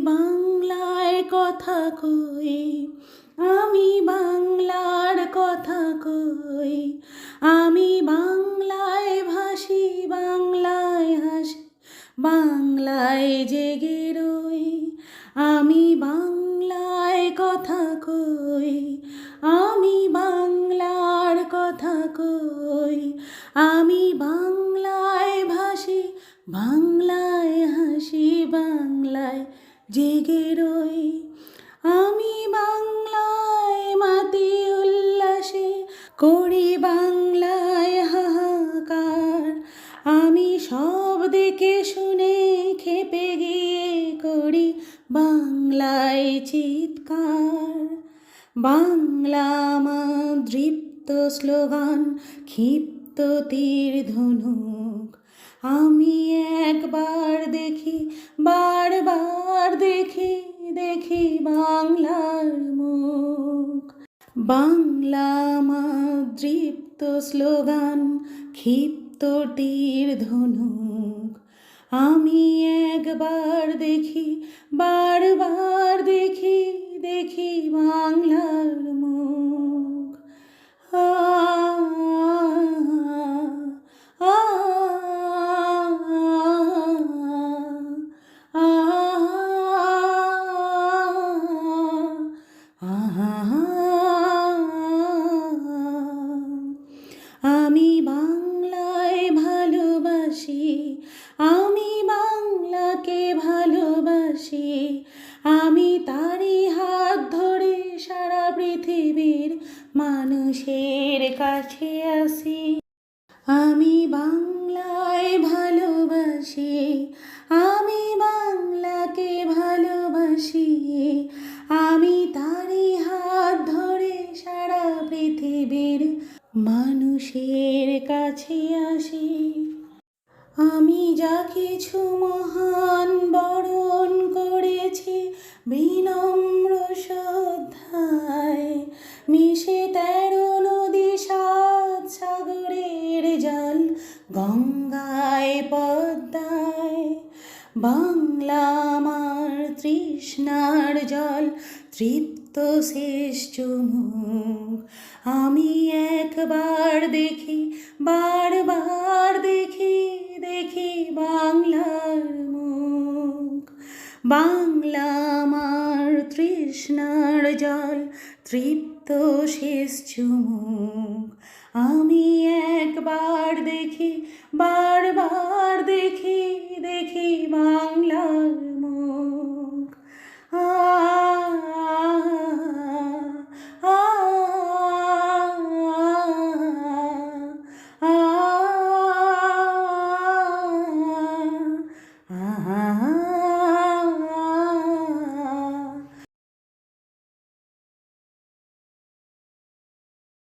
বাংলায় কথা কই, আমি বাংলার কথা কই, আমি বাংলায় ভাসি, বাংলায় হাসি, বাংলায় জেগে রই। আমি বাংলায় কথা কই, আমি বাংলার কথা কই, আমি বাংলায় ভাসি, বাংলায় হাসি, বাংলায় জেগে রই। আমি বাংলায় মাতি উল্লাসে করি, বাংলায় হাহাকার। আমি সব দেখে শুনে খেপে গিয়ে করি বাংলায় চিৎকার। বাংলা আমার দৃপ্ত স্লোগান, ক্ষিপ্ত তীর ধনুক। আমি একবার দেখি, বারবার দেখি, দেখি বাংলার মুখ। বাংলা আমার দৃপ্ত স্লোগান, ক্ষিপ্ত তীর ধনুক। আমি একবার দেখি, বারবার দেখি, দেখি বাংলার মুখ। আ আ আ আমি বাংলায় ভালোবাসি, আমি বাংলাকে ভালোবাসি, আমি তারই হাত ধরে সারা পৃথিবীর মানুষের কাছে আসি। আমি বাংলায় ভালোবাসি, আমি বাংলাকে ভালোবাসি, আমি তারই হাত ধরে সারা পৃথিবীর মানুষের কাছে আসি। আমি যা কিছু মহান বরণ করেছি বিনম্র শ্রদ্ধায়, মিশে 13 নদী 7 সাগরের জল গঙ্গায় পদ্মায়। বাংলা আমার তৃষ্ণার জল, তৃপ্ত শেষ চুমুক। আমি একবার দেখি, বারবার দেখি, দেখি বাংলার মুখ। বাংলা আমার তৃষ্ণার জল, তৃপ্ত শেষ চুমুক। আমি একবার দেখি, বারবার দেখি, দেখি বাংলার